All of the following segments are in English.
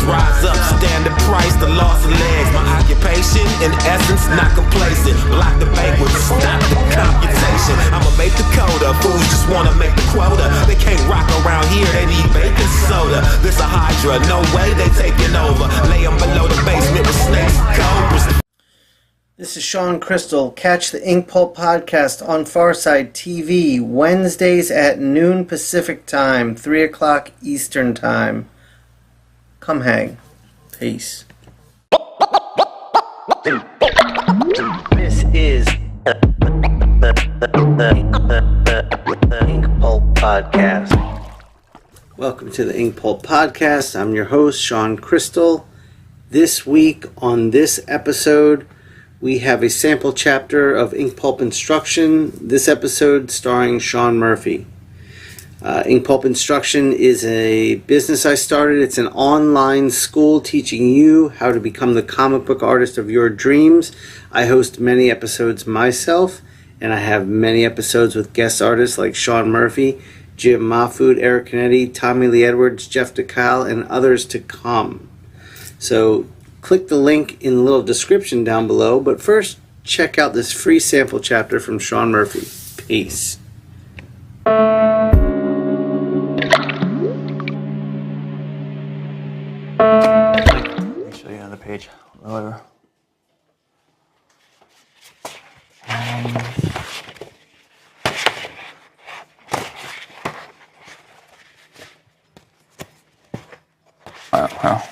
Rise up, standard price, the loss of legs. My occupation, in essence, not complacent. Block the banquet, stop the computation. I'ma make the coda, fools just wanna make the quota. They can't rock around here, they need baking soda. This a hydra, no way they taking over. Lay them below the basement with snakes and cobras. This is Sean Crystal. Catch the Inkpulp podcast on PharcydeTV Wednesdays at noon Pacific time, 3 o'clock Eastern time. Come hang. Peace. This is the Inkpulp podcast. Welcome to the Inkpulp podcast. I'm your host, Sean Crystal. This week on this episode, we have a sample chapter of Inkpulp Instruction. This episode starring Sean Murphy. Inkpulp Instruction is a business I started. It's an online school teaching you how to become the comic book artist of your dreams. I host many episodes myself, and I have many episodes with guest artists like Sean Murphy, Jim Mahfood, Eric Canetti, Tommy Lee Edwards, Jeff DeKyle, and others to come. So click the link in the little description down below, but first check out this free sample chapter from Sean Murphy. Peace. Page, whatever. Well.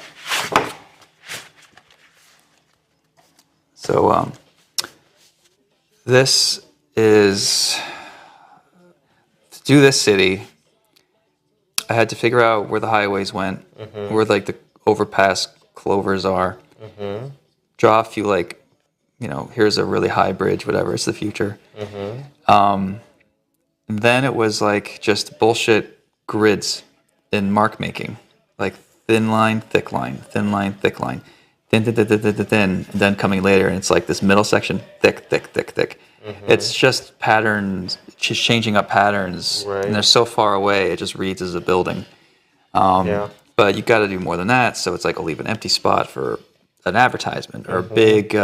So, this is to do this city. I had to figure out where the highways went, where like the overpass clovers are. Draw a few, like, you know, here's a really high bridge, whatever, it's the future. And then it was like just bullshit grids in mark making, like thin line, thick line, thin line, thick line, thin, and then coming later, and it's like this middle section, thick. It's just patterns, just changing up patterns, right. And they're so far away, it just reads as a building. But you got to do more than that, so it's like I'll leave an empty spot for an advertisement or a big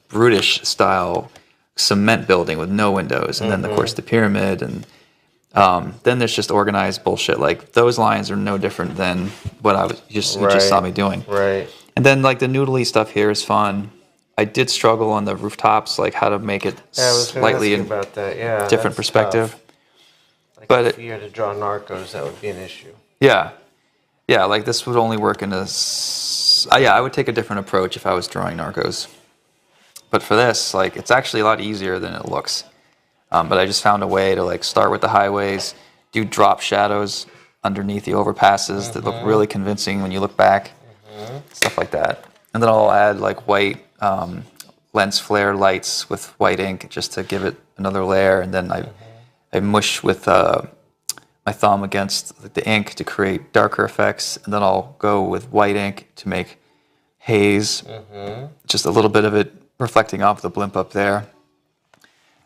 brutish style cement building with no windows, and then of course the pyramid, and then there's just organized bullshit. Like those lines are no different than what I was you just saw me doing. Right. And then like the noodly stuff here is fun. I did struggle on the rooftops, like how to make it slightly in about that. Yeah, different perspective. Like but if you had to draw Narcos, that would be an issue. Yeah, like this would only work in a. I would take a different approach if I was drawing Narcos. But for this, like, it's actually a lot easier than it looks. But I just found a way to, like, start with the highways, do drop shadows underneath the overpasses that look really convincing when you look back, stuff like that. And then I'll add, like, white lens flare lights with white ink just to give it another layer. And then I mush with my thumb against the ink to create darker effects, and then I'll go with white ink to make haze, just a little bit of it reflecting off the blimp up there.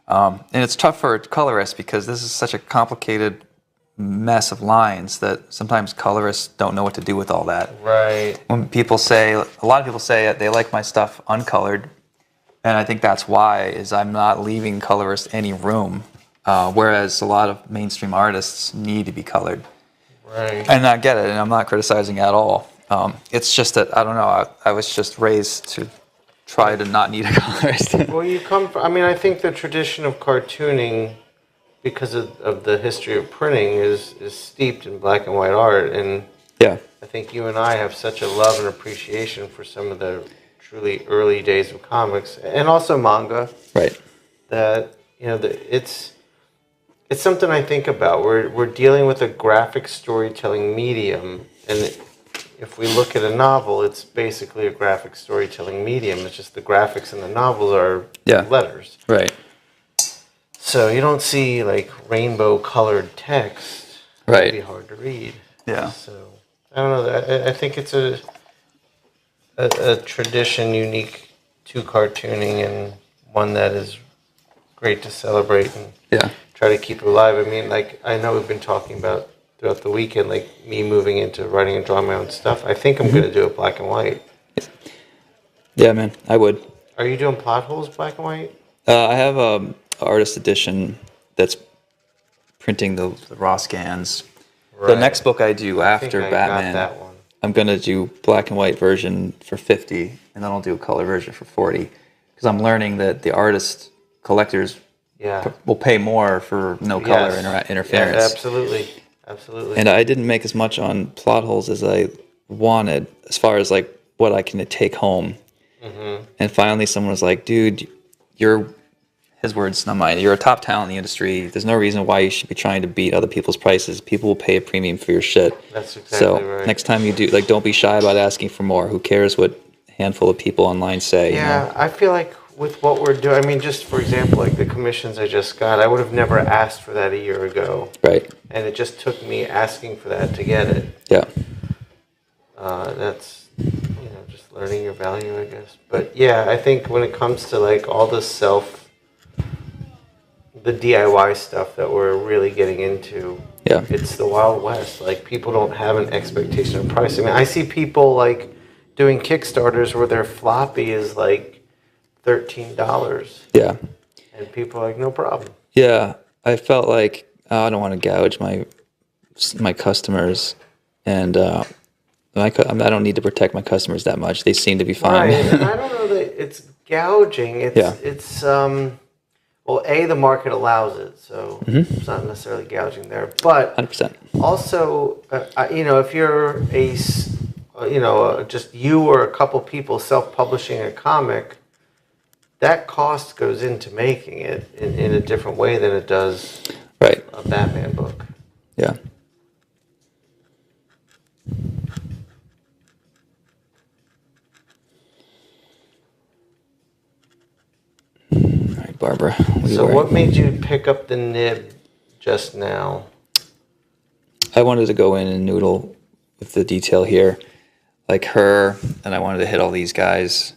And it's tough for a colorist because this is such a complicated mess of lines that sometimes colorists don't know what to do with all that. Right. When people say, a lot of people say that they like my stuff uncolored, and I think that's why, is I'm not leaving colorists any room. Whereas a lot of mainstream artists need to be colored. Right. And I get it, and I'm not criticizing at all. It's just that, I don't know, I was just raised to try to not need a colorist. Well, you come from, I mean, I think the tradition of cartooning, because of the history of printing, is steeped in black and white art. And yeah, I think you and I have such a love and appreciation for some of the truly early days of comics, and also manga. Right. That, you know, it's something I think about. We're dealing with a graphic storytelling medium, and if we look at a novel, it's basically a graphic storytelling medium. It's just the graphics in the novels are letters. Right. So you don't see like rainbow colored text. Right. It'd be hard to read. Yeah. So I don't know. I think it's a tradition unique to cartooning and one that is great to celebrate and try to keep it alive. I mean, like, I know we've been talking about throughout the weekend, like me moving into writing and drawing my own stuff. I think I'm going to do it black and white. Yeah, man, I would. Are you doing plot holes black and white? I have a artist edition that's printing the raw scans. Right. The next book I do after Batman, got that one. I'm going to do black and white version for 50, and then I'll do a color version for 40. Because I'm learning that the artist collectors will pay more for no color interference. Yeah, absolutely. Absolutely. And I didn't make as much on plot holes as I wanted, as far as like what I can take home. Mm-hmm. And finally, someone was like, "Dude, you're," his words, not mine, "you're a top talent in the industry. There's no reason why you should be trying to beat other people's prices. People will pay a premium for your shit." That's exactly right. Next time you do, like, don't be shy about asking for more. Who cares what a handful of people online say? Yeah, you know? I feel like with what we're doing, I mean, just for example, like the commissions I just got, I would have never asked for that a year ago. Right. And it just took me asking for that to get it. Yeah. That's, just learning your value, I guess. But yeah, I think when it comes to like all the DIY stuff that we're really getting into, it's the Wild West. Like, people don't have an expectation of price. I mean, I see people like doing Kickstarters where their floppy is like $13. Yeah. And people are like, no problem. Yeah. I felt like, I don't want to gouge my customers, and I don't need to protect my customers that much. They seem to be fine. Right. And I don't know that it's gouging. It's well, the market allows it, so it's not necessarily gouging there. But 100%. Also, if you're just you or a couple people self-publishing a comic, that cost goes into making it in a different way than it does a Batman book. Yeah. All right, Barbara. What made you pick up the nib just now? I wanted to go in and noodle with the detail here, like her, and I wanted to hit all these guys.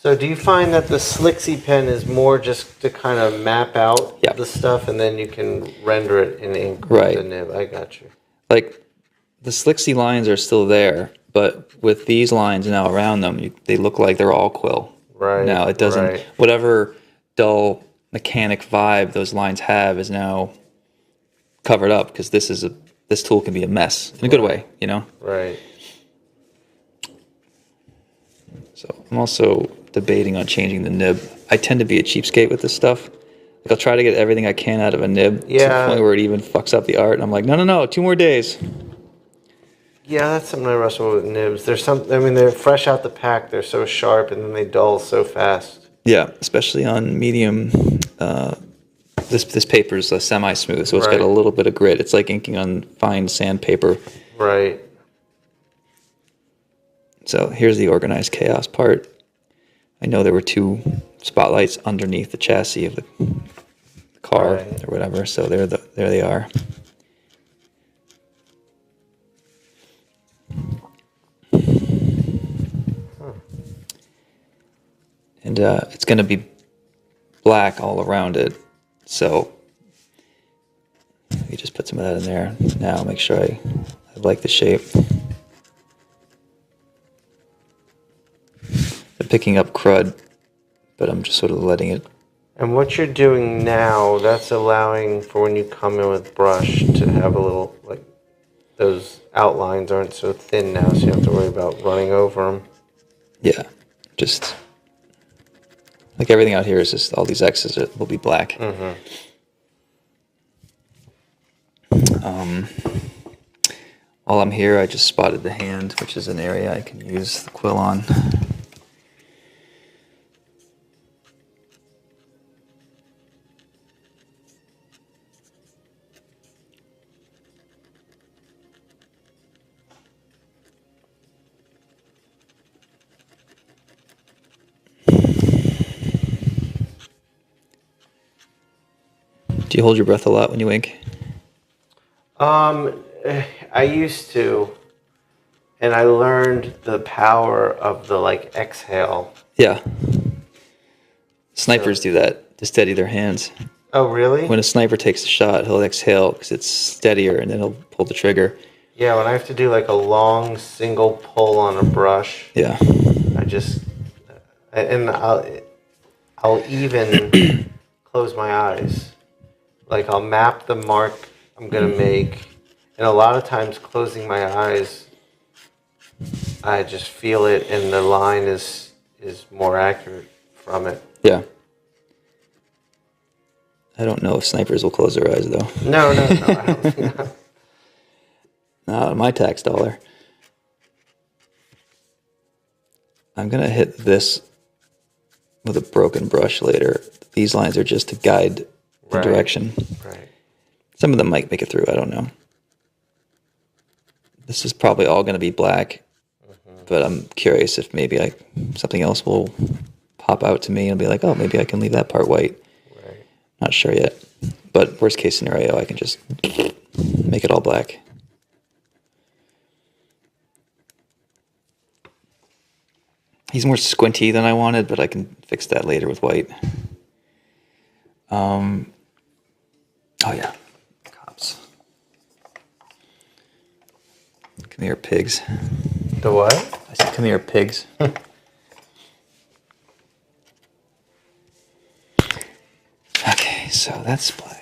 So do you find that the Slixie pen is more just to kind of map out the stuff, and then you can render it in ink with the nib? I got you. Like, the Slixie lines are still there, but with these lines now around them, they look like they're all quill. Right. Now it doesn't. Whatever dull mechanic vibe those lines have is now covered up, because this tool can be a mess in a good way, Right. So I'm also debating on changing the nib. I tend to be a cheapskate with this stuff. Like, I'll try to get everything I can out of a nib to the point where it even fucks up the art. And I'm like, no, 2 more days. Yeah, that's something I wrestle with nibs. They're fresh out the pack. They're so sharp, and then they dull so fast. Yeah, especially on medium. This paper's semi-smooth, so it's got a little bit of grit. It's like inking on fine sandpaper. Right. So here's the organized chaos part. I know there were 2 spotlights underneath the chassis of the car or whatever, so there they are. And it's going to be black all around it, so you just put some of that in there. Now make sure I like the shape. I'm picking up crud, but I'm just sort of letting it. And what you're doing now, that's allowing for when you come in with brush to have a little, like, those outlines aren't so thin now, so you don't have to worry about running over them. Yeah, just like everything out here is just all these X's will be black. Mm-hmm. While I'm here, I just spotted the hand, which is an area I can use the quill on. Do you hold your breath a lot when you ink? I used to, and I learned the power of the like exhale. Yeah. Snipers do that to steady their hands. Oh, really? When a sniper takes a shot, he'll exhale because it's steadier, and then he'll pull the trigger. Yeah, when I have to do like a long single pull on a brush, Yeah. I just and I'll even close my eyes. Like I'll map the mark I'm gonna make, and a lot of times closing my eyes, I just feel it, and the line is more accurate from it. Yeah. I don't know if snipers will close their eyes, though. No, I don't think that. Not on my tax dollar. I'm going to hit this with a broken brush later. These lines are just to guide the direction. Right. Some of them might make it through. I don't know. This is probably all going to be black, but I'm curious if maybe something else will pop out to me and be like, oh, maybe I can leave that part white. Right. Not sure yet. But worst case scenario, I can just make it all black. He's more squinty than I wanted, but I can fix that later with white. Oh yeah, cops. Come here, pigs. The what? I said, come here, pigs. Okay, so that's black.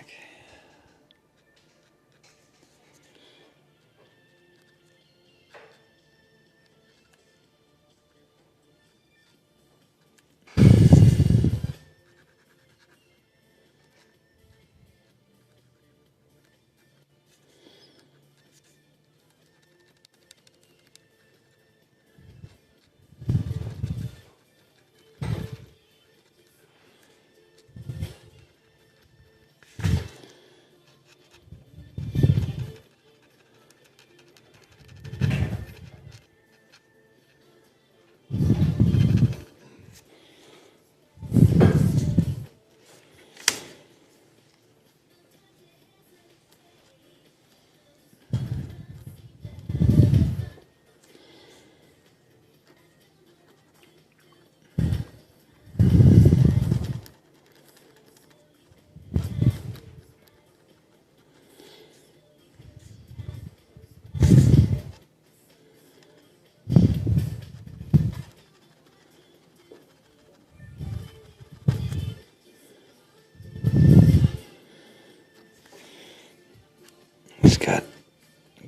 He's got a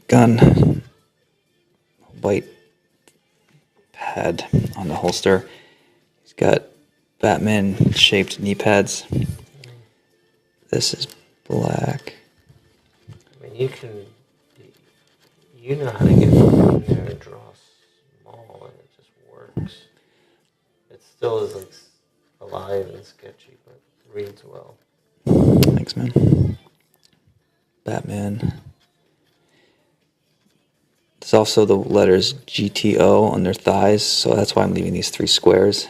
gun, white pad on the holster. He's got Batman-shaped knee pads. This is black. I mean, you know how to get in there and draw small, and it just works. It still is like alive and sketchy, but reads well. Thanks, man. Batman. There's also the letters GTO on their thighs, so that's why I'm leaving these 3 squares.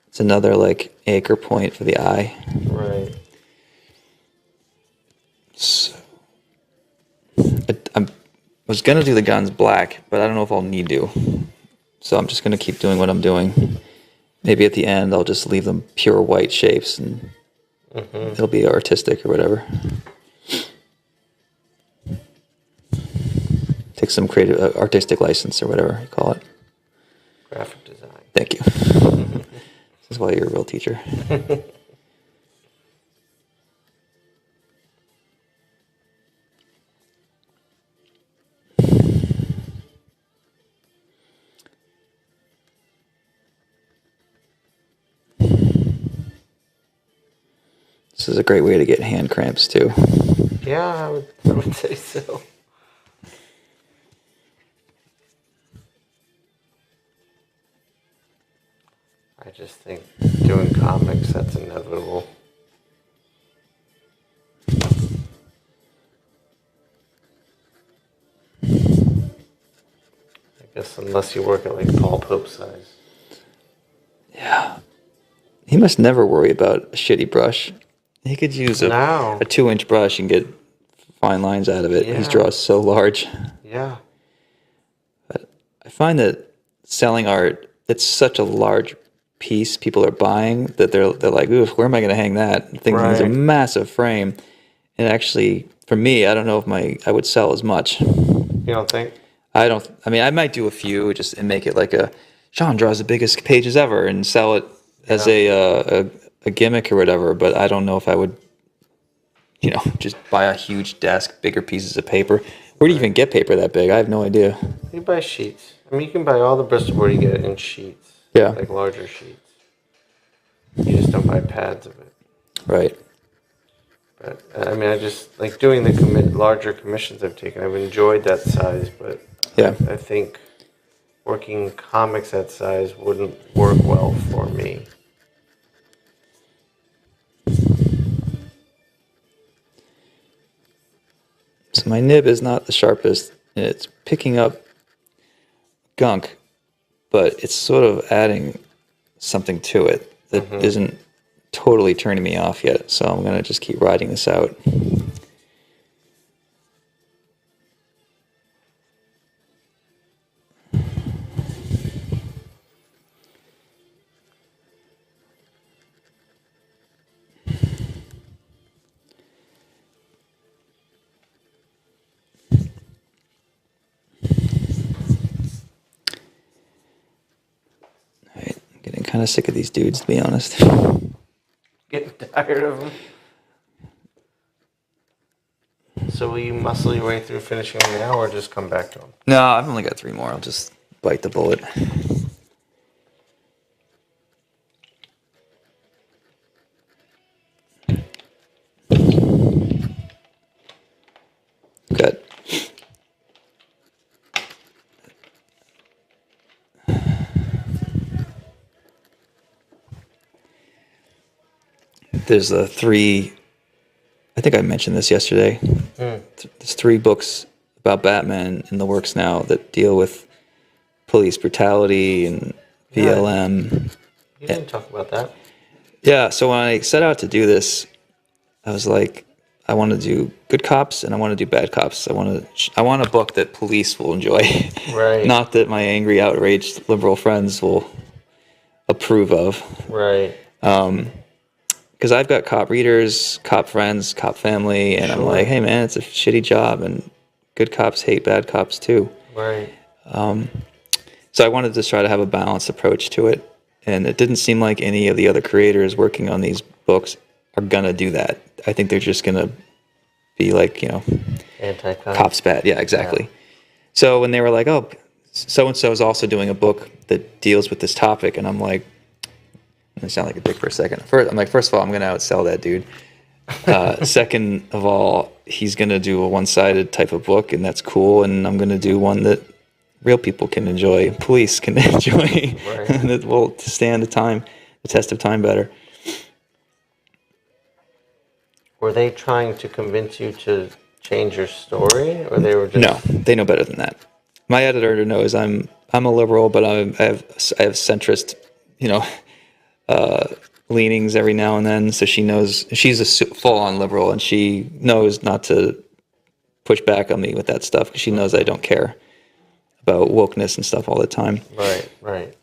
It's another like anchor point for the eye. Right. So I was gonna do the guns black, but I don't know if I'll need to. So I'm just gonna keep doing what I'm doing. Maybe at the end I'll just leave them pure white shapes, and it'll be artistic or whatever. Take some creative, artistic license or whatever you call it. Graphic design. Thank you. This is why you're a real teacher. This is a great way to get hand cramps too. Yeah, I would say so. I just think doing comics, that's inevitable. I guess unless you work at like Paul Pope size. Yeah. He must never worry about a shitty brush. He could use a No. 2-inch brush and get fine lines out of it. Yeah. His draws so large. Yeah. I find that selling art, it's such a large piece people are buying that they're like, ooh, where am I going to hang that? The thing needs a Right. massive frame. And actually, for me, I don't know if I would sell as much. You don't think? I mean, I might do a few just and make it like Sean draws the biggest pages ever and sell it as a gimmick or whatever. But I don't know if I would, just buy a huge desk, bigger pieces of paper. Where do you even get paper that big? I have no idea. You buy sheets. I mean, you can buy all the Bristol board you get in sheets. Yeah. Like larger sheets. You just don't buy pads of it. Right. But I mean, I just like doing the larger commissions I've taken. I've enjoyed that size, but Yeah. I think working comics that size wouldn't work well for me. So my nib is not the sharpest, and it's picking up gunk, but it's sort of adding something to it that isn't totally turning me off yet. So I'm gonna just keep riding this out. Getting kind of sick of these dudes, to be honest. Getting tired of them. So will you muscle your way through finishing them now, or just come back to them? No, I've only got 3 more. I'll just bite the bullet. Good. There's 3, I think I mentioned this yesterday. There's 3 books about Batman in the works now that deal with police brutality and VLM. You didn't talk about that. Yeah, so when I set out to do this, I was like, I want to do good cops and I want to do bad cops. I want a book that police will enjoy. Right. Not that my angry, outraged liberal friends will approve of. Right. Because I've got cop readers, cop friends, cop family, and I'm like, hey man, it's a shitty job, and good cops hate bad cops too. Right. So I wanted to try to have a balanced approach to it, and it didn't seem like any of the other creators working on these books are gonna do that. I think they're just gonna be like, Anti-cop. cops bad. Yeah, exactly. Yeah. So when they were like, oh, so-and-so is also doing a book that deals with this topic, and I'm like, I sound like a dick for a second. First of all, I'm going to outsell that dude. Second of all, he's going to do a one-sided type of book, and that's cool. And I'm going to do one that real people can enjoy, police can enjoy, Right. and that will stand the test of time better. Were they trying to convince you to change your story, or they were just... No, they know better than that. My editor knows I'm a liberal, but I have centrist, leanings every now and then, so she knows she's a full-on liberal, and she knows not to push back on me with that stuff because she knows I don't care about wokeness and stuff all the time. Right, right.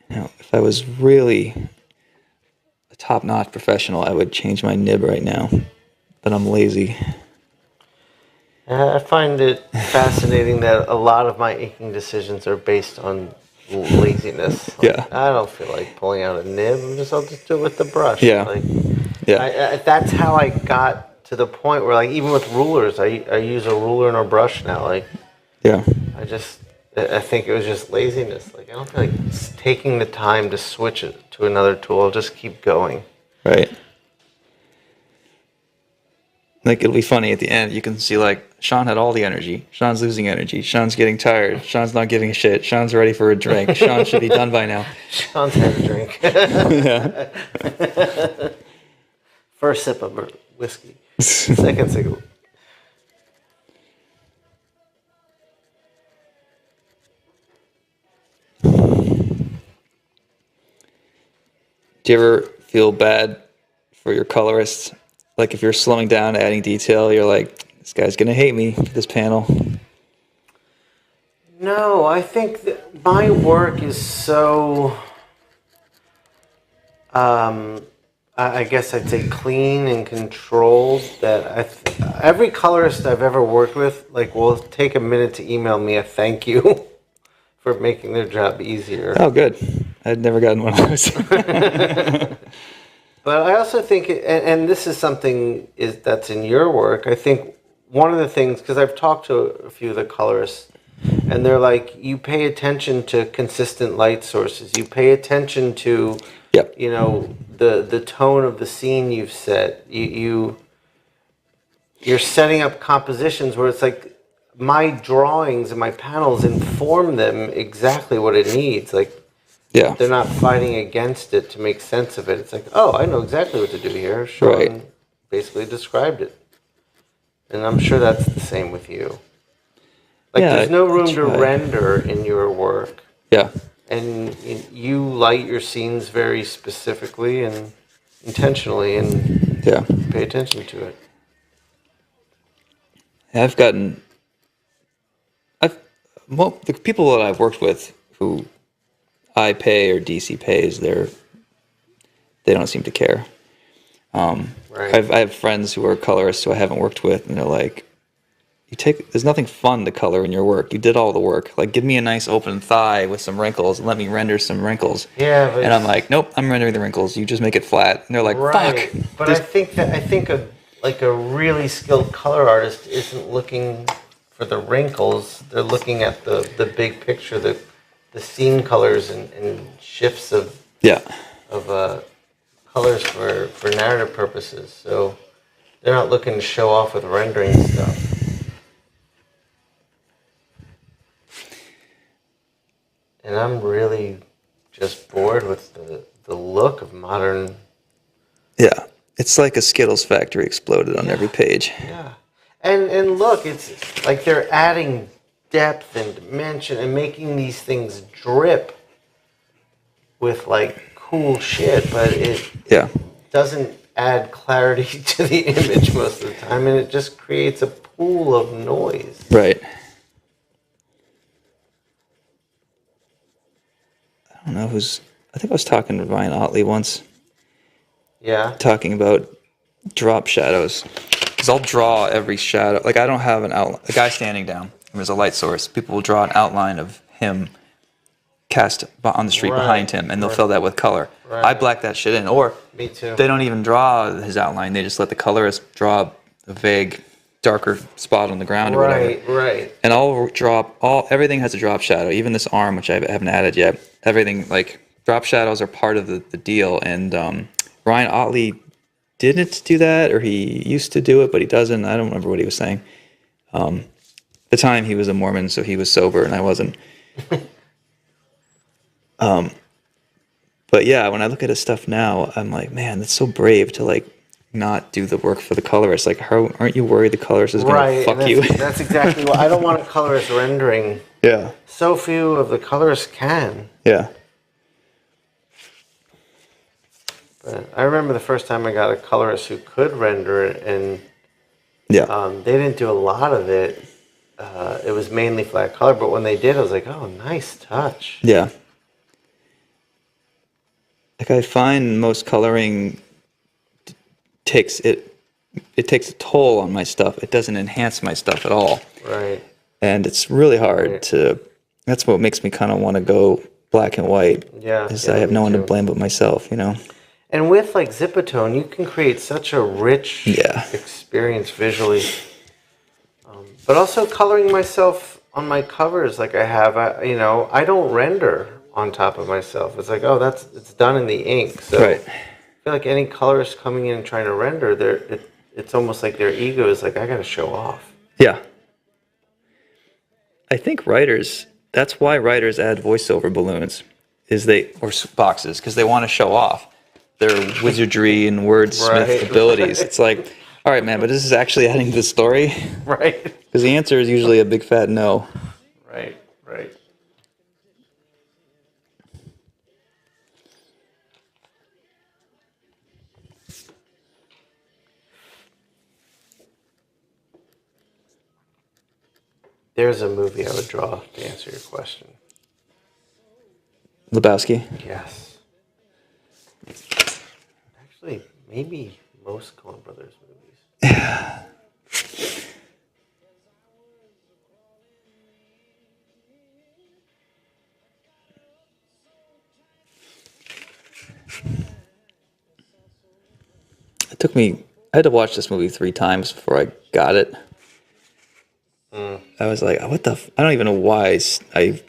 Now, if I was really a top-notch professional, I would change my nib right now, but I'm lazy. I find it fascinating that a lot of my inking decisions are based on laziness. Yeah. I don't feel like pulling out a nib. I'll just do it with the brush. Yeah. Yeah. That's how I got to the point where, like, even with rulers, I use a ruler and a brush now. Like, Yeah. I think it was just laziness. Like, I don't feel like taking the time to switch it to another tool. I'll just keep going. Right. Like, it'll be funny at the end. You can see, like, Sean had all the energy. Sean's losing energy. Sean's getting tired. Sean's not giving a shit. Sean's ready for a drink. Sean should be done by now. Sean's had a drink. Yeah. First sip of whiskey. Second sip. Do you ever feel bad for your colorists? Like if you're slowing down, adding detail, you're like, this guy's gonna hate me for this panel. No, I think that my work is so, I guess I'd say clean and controlled that every colorist I've ever worked with, like, will take a minute to email me a thank you for making their job easier. Oh, good. I'd never gotten one of those. But I also think, and this is something that's in your work, I think one of the things, because I've talked to a few of the colorists, and they're like, you pay attention to consistent light sources. You pay attention to, Yep. you know, the tone of the scene you've set. You're setting up compositions where it's like my drawings and my panels inform them exactly what it needs. Like, Yeah. they're not fighting against it to make sense of it. It's like, oh, I know exactly what to do here. Sean Right. basically described it. And I'm sure that's the same with you. Like, Yeah, there's no I room to try. render in your work. Yeah. And you light your scenes very specifically and intentionally and Yeah. pay attention to it. Well, the people that I've worked with who I pay or DC pays, they don't seem to care. Right. I have friends who are colorists who I haven't worked with, and they're like, there's nothing fun to color in your work. You did all the work. Like, give me a nice open thigh with some wrinkles and let me render some wrinkles. Yeah, but and I'm like, nope, I'm rendering the wrinkles. You just make it flat. And they're like, right. fuck. But I think a really skilled color artist isn't looking for the wrinkles. They're looking at the big picture, the scene colors and shifts of Yeah. colors for narrative purposes. So they're not looking to show off with rendering stuff. And I'm really just bored with the look of modern. Yeah. It's like a Skittles factory exploded on every page. Yeah. And look, it's like they're adding depth and dimension and making these things drip with like cool shit, but it Yeah. doesn't add clarity to the image most of the time, and it just creates a pool of noise. Right. I don't know I think I was talking to Ryan Otley once, Yeah. talking about drop shadows. Because I'll draw every shadow. Like, I don't have an outline. A guy standing down, and there's a light source. People will draw an outline of him cast on the street Right. behind him, and they'll fill that with color. Right. I black that shit in. Or Me too. they don't even draw his outline. They just let the colorist draw a vague, darker spot on the ground or whatever. Right, right. And I'll everything has a drop shadow, even this arm, which I haven't added yet. Everything, like, drop shadows are part of the deal. And Ryan Otley didn't do that, or he used to do it, but he doesn't. I don't remember what he was saying. At the time, he was a Mormon, so he was sober, and I wasn't. But yeah, when I look at his stuff now, I'm like, man, that's so brave to, like, not do the work for the colorist. Like, aren't you worried the colorist is going to fuck you? That's exactly what I don't want a colorist rendering. Yeah. So few of the colorists can. Yeah. But I remember the first time I got a colorist who could render it, and Yeah. they didn't do a lot of it. It was mainly flat color, but when they did, I was like, oh, nice touch. Yeah. Like, I find most coloring takes a toll on my stuff. It doesn't enhance my stuff at all. Right. And it's really hard that's what makes me kind of want to go black and white. Yeah. Is yeah, I have no me one to too. blame but myself, you know? And with like Zipatone, you can create such a rich experience visually. But also coloring myself on my covers, like I have, I don't render on top of myself. It's like, oh, it's done in the ink. So Right. I feel like any colorist coming in and trying to render, it's almost like their ego is like, I got to show off. Yeah. I think that's why writers add voiceover balloons, or boxes, because they want to show off their wizardry and wordsmith Right. abilities. It's like, all right, man, but this is actually adding to the story? Right. Because the answer is usually a big fat no. Right. Right. There's a movie I would draw to answer your question. Lebowski. Yes. Actually, maybe most Coen Brothers movies. I had to watch this movie 3 times before I got it. I was like, what the I don't even know why I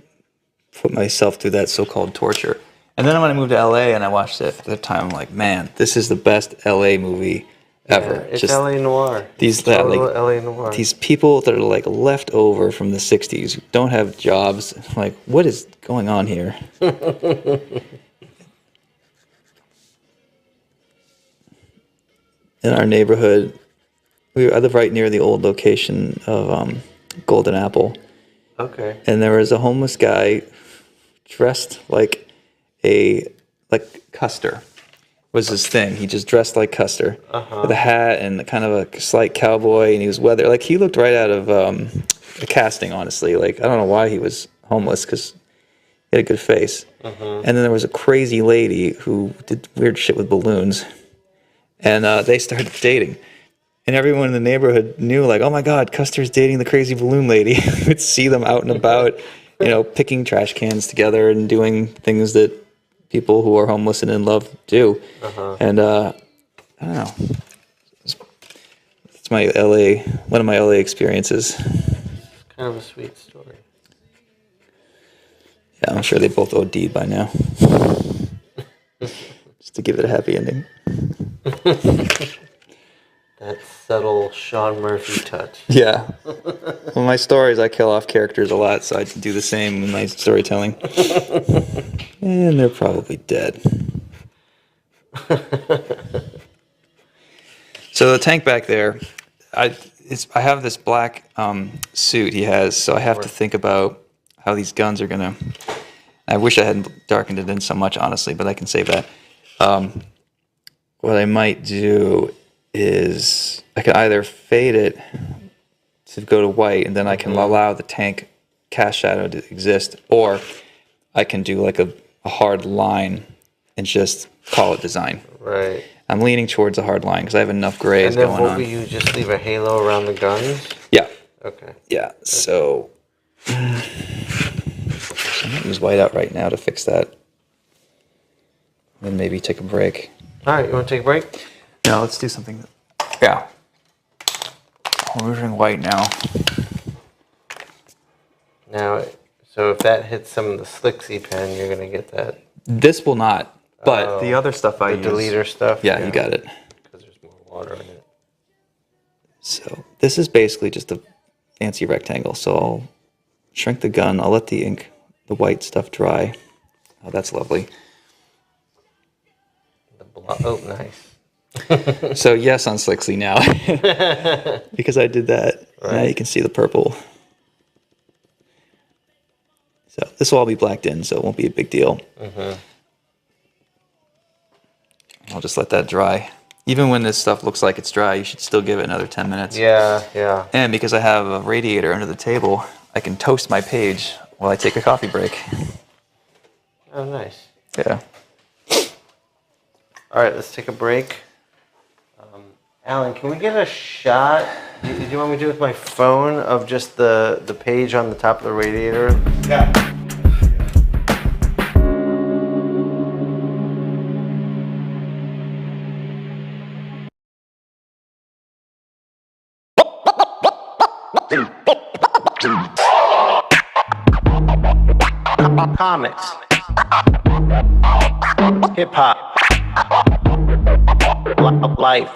put myself through that so-called torture. And then when I moved to LA and I watched it for the time, I'm like, man, this is the best LA movie ever. Yeah, it's just LA noir. LA noir. These people that are like left over from the 60s who don't have jobs. Like, what is going on here? In our neighborhood, I live right near the old location of Golden Apple. Okay. And there was a homeless guy dressed like Custer was his thing. He just dressed like Custer with a hat and kind of a slight cowboy, and he was he looked right out of a casting, honestly. Like, I don't know why he was homeless, because he had a good face. And then there was a crazy lady who did weird shit with balloons, and they started dating. And everyone in the neighborhood knew, like, oh my God, Custer's dating the crazy balloon lady. You would see them out and about, picking trash cans together and doing things that people who are homeless and in love do. And I don't know. It's one of my LA experiences. It's kind of a sweet story. Yeah, I'm sure they both OD'd by now. Just to give it a happy ending. That subtle Sean Murphy touch. Yeah. Well, my stories, I kill off characters a lot, so I do the same in my storytelling. And they're probably dead. So the tank back there, I have this black suit he has, so I have to think about how these guns are gonna. I wish I hadn't darkened it in so much, honestly, but I can save that. What I might do is I can either fade it to go to white, and then I can allow the tank cast shadow to exist, or I can do like a hard line and just call it design. Right. I'm leaning towards a hard line because I have enough grays going on. And then will you just leave a halo around the guns? Yeah. Okay. Yeah, so I'm going to use whiteout right now to fix that. Then maybe take a break. All right, you want to take a break? No, let's do something. Yeah. We're using white now. Now, so if that hits some of the Slicksy pen, you're going to get that. This will not, but the other stuff I use. The deleter stuff? Yeah, you got it. Because there's more water in it. So this is basically just a fancy rectangle. So I'll shrink the gun. I'll let the white stuff dry. Oh, that's lovely. Oh, nice. So yes on Slicksy now. Because I did that. Right. Now you can see the purple. So this will all be blacked in, so it won't be a big deal. I'll just let that dry. Even when this stuff looks like it's dry, you should still give it another 10 minutes. Yeah, yeah. And because I have a radiator under the table, I can toast my page while I take a coffee break. Oh, nice. Yeah. All right, let's take a break. Alan, can we get a shot? Do you want me to do it with my phone of just the page on the top of the radiator? Yeah. Comics. Hip hop. Life.